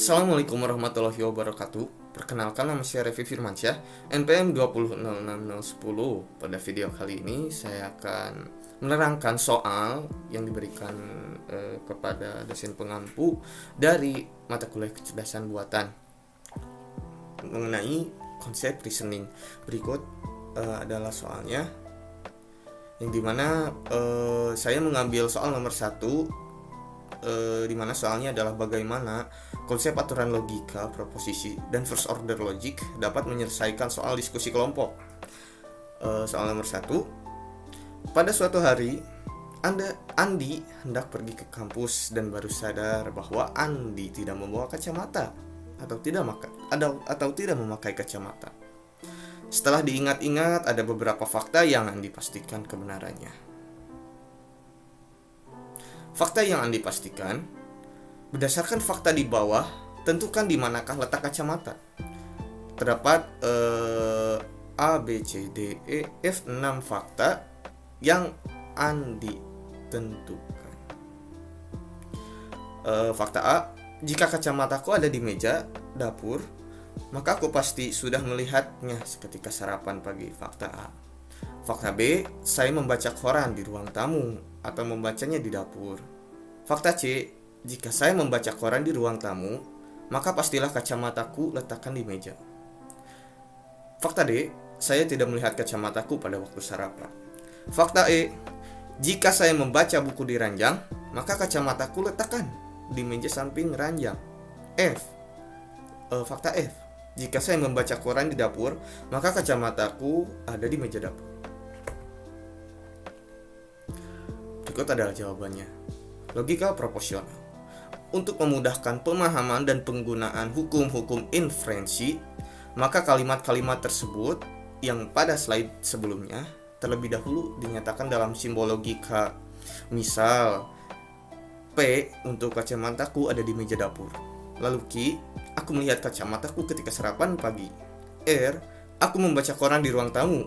Assalamualaikum warahmatullahi wabarakatuh. Perkenalkan, nama saya Revi Firmansyah, NPM 20606010. Pada video kali ini saya akan menerangkan soal yang diberikan kepada dosen pengampu dari mata kuliah kecerdasan buatan mengenai konsep reasoning. Berikut adalah soalnya, yang dimana saya mengambil soal nomor 1, dimana soalnya adalah bagaimana konsep aturan logika, proposisi, dan first order logic dapat menyelesaikan soal diskusi kelompok. Soal nomor 1. Pada suatu hari, Andi hendak pergi ke kampus dan baru sadar bahwa Andi tidak membawa kacamata atau tidak memakai kacamata. Setelah diingat-ingat, ada beberapa fakta yang Andi pastikan kebenarannya. Fakta yang Andi pastikan: berdasarkan fakta di bawah, tentukan di manakah letak kacamata. Terdapat A, B, C, D, E, F 6 fakta yang Andi tentukan. Fakta A: jika kacamataku ada di meja dapur, maka aku pasti sudah melihatnya seketika sarapan pagi. Fakta A. Fakta B: saya membaca koran di ruang tamu atau membacanya di dapur. Fakta C: jika saya membaca koran di ruang tamu, maka pastilah kacamataku letakkan di meja. Fakta D: saya tidak melihat kacamataku pada waktu sarapan. Fakta E: jika saya membaca buku di ranjang, maka kacamataku letakkan di meja samping ranjang. Fakta F: jika saya membaca koran di dapur, maka kacamataku ada di meja dapur. Berikut adalah jawabannya. Logika proporsional. Untuk memudahkan pemahaman dan penggunaan hukum-hukum inferensi, maka kalimat-kalimat tersebut yang pada slide sebelumnya terlebih dahulu dinyatakan dalam simbol logika. Misal, P untuk kacamataku ada di meja dapur. Lalu Q, aku melihat kacamataku ketika sarapan pagi. R, aku membaca koran di ruang tamu.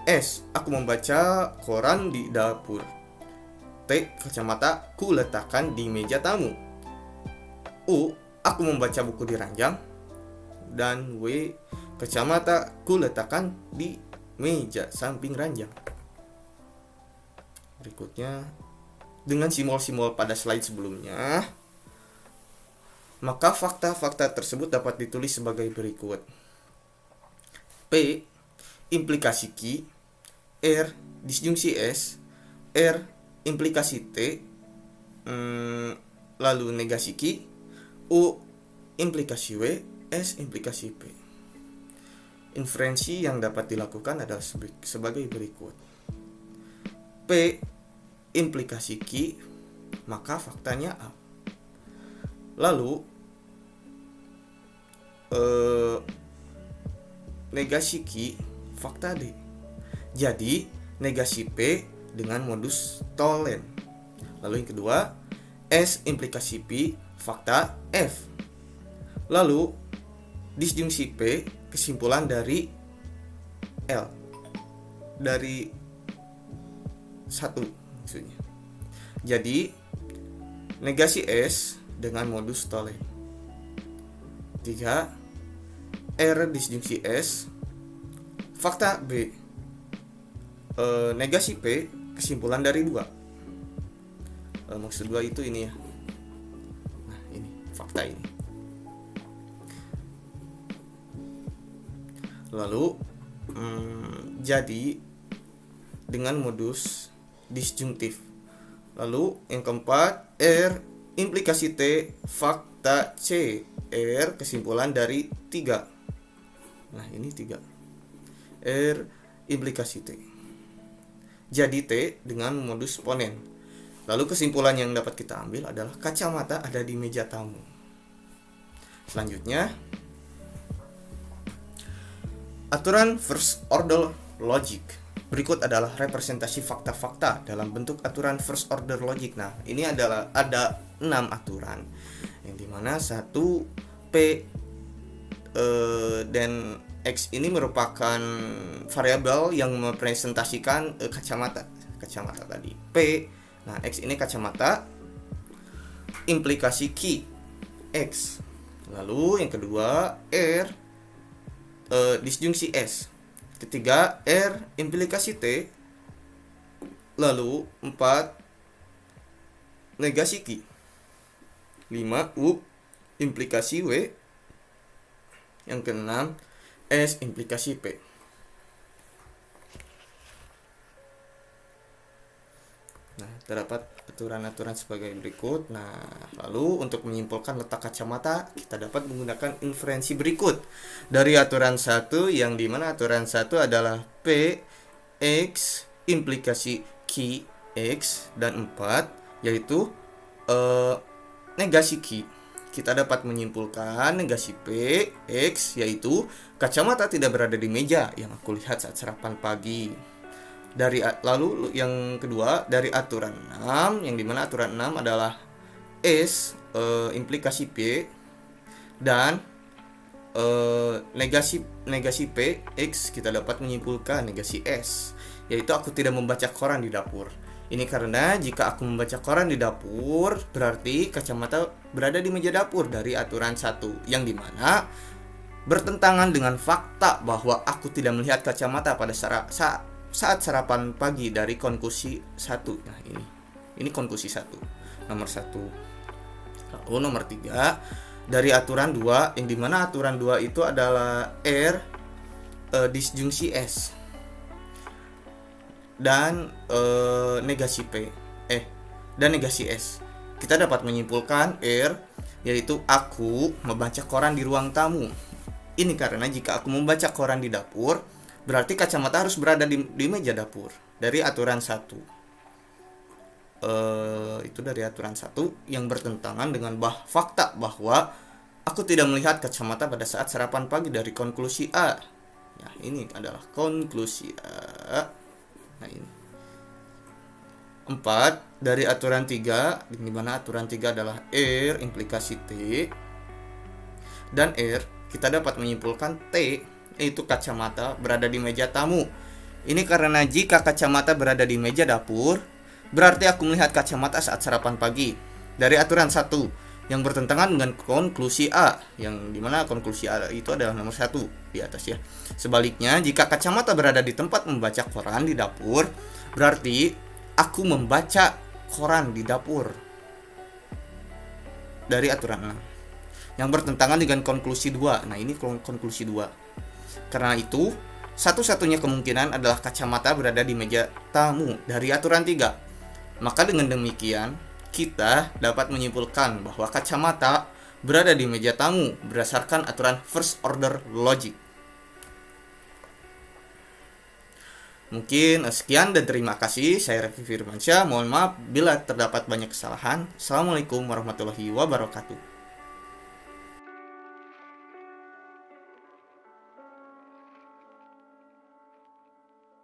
S, aku membaca koran di dapur. T, kacamataku letakkan di meja tamu. U, aku membaca buku di ranjang. Dan W, kacamataku letakkan di meja samping ranjang. Berikutnya, dengan simbol-simbol pada slide sebelumnya, maka fakta-fakta tersebut dapat ditulis sebagai berikut. P, implikasi Q. R, disjungsi S. R, implikasi T. Lalu negasi Q. U, implikasi W. S, implikasi P. Inferensi yang dapat dilakukan adalah sebagai berikut. P, implikasi Q, maka faktanya A. Lalu negasi Q, fakta D. Jadi negasi P dengan modus tolen. Lalu yang kedua, S implikasi P, fakta F. Lalu disjungsi P, kesimpulan dari L, dari 1 maksudnya. Jadi negasi S dengan modus tolen. 3, R disjungsi S, fakta B, negasi P, kesimpulan dari 2. Maksud 2 itu ini ya. Nah, ini fakta ini. Lalu jadi dengan modus disjungtif. Lalu yang keempat, R implikasi T, fakta C. R kesimpulan dari 3. Nah, ini 3. R implikasi T. Jadi T dengan modus ponen. Lalu kesimpulan yang dapat kita ambil adalah kacamata ada di meja tamu. Selanjutnya, aturan first order logic. Berikut adalah representasi fakta-fakta dalam bentuk aturan first order logic. Nah, ini adalah ada 6 aturan, yang dimana 1, P dan X ini merupakan variabel yang merepresentasikan kacamata tadi. P, nah X ini kacamata, implikasi Q, X. Lalu yang kedua R disjungsi S. Ketiga R implikasi T. Lalu 4 negasi Q. 5 U implikasi W. Yang keenam S implikasi P. Nah, terdapat aturan-aturan sebagai berikut. Nah, lalu untuk menyimpulkan letak kacamata, kita dapat menggunakan inferensi berikut. Dari aturan 1, yang dimana aturan 1 adalah P X implikasi Q X, dan 4 yaitu negasi Q. Kita dapat menyimpulkan negasi P X yaitu kacamata tidak berada di meja yang aku lihat saat sarapan pagi. Lalu yang kedua dari aturan 6, yang dimana aturan 6 adalah S implikasi P, dan negasi P X kita dapat menyimpulkan negasi S, yaitu aku tidak membaca koran di dapur. Ini karena jika aku membaca koran di dapur, berarti kacamata berada di meja dapur dari aturan 1, yang dimana bertentangan dengan fakta bahwa aku tidak melihat kacamata pada saat sarapan pagi dari konklusi 1. Nah, ini konklusi 1, nomor 1. Lalu nomor 3 dari aturan 2, yang dimana aturan 2 itu adalah R disjungsi S dan negasi P dan negasi S. Kita dapat menyimpulkan R yaitu aku membaca koran di ruang tamu. Ini karena jika aku membaca koran di dapur, berarti kacamata harus berada di meja dapur dari aturan 1. Itu dari aturan 1 yang bertentangan dengan fakta bahwa aku tidak melihat kacamata pada saat sarapan pagi dari konklusi A. Nah, ini adalah konklusi A. Nah, ini 4 dari aturan 3, di mana aturan 3 adalah R implikasi T, dan R kita dapat menyimpulkan T yaitu kacamata berada di meja tamu. Ini karena jika kacamata berada di meja dapur, berarti aku melihat kacamata saat sarapan pagi dari aturan 1 yang bertentangan dengan konklusi A, yang dimana konklusi A itu adalah nomor 1 di atas ya. Sebaliknya, jika kacamata berada di tempat membaca koran di dapur, berarti aku membaca koran di dapur dari aturan 6 yang bertentangan dengan konklusi 2. Nah, ini konklusi 2. Karena itu, satu-satunya kemungkinan adalah kacamata berada di meja tamu dari aturan 3. Maka dengan demikian, kita dapat menyimpulkan bahwa kacamata berada di meja tamu berdasarkan aturan first order logic. Mungkin sekian dan terima kasih. Saya Revi Firmansyah. Mohon maaf bila terdapat banyak kesalahan. Assalamualaikum warahmatullahi wabarakatuh.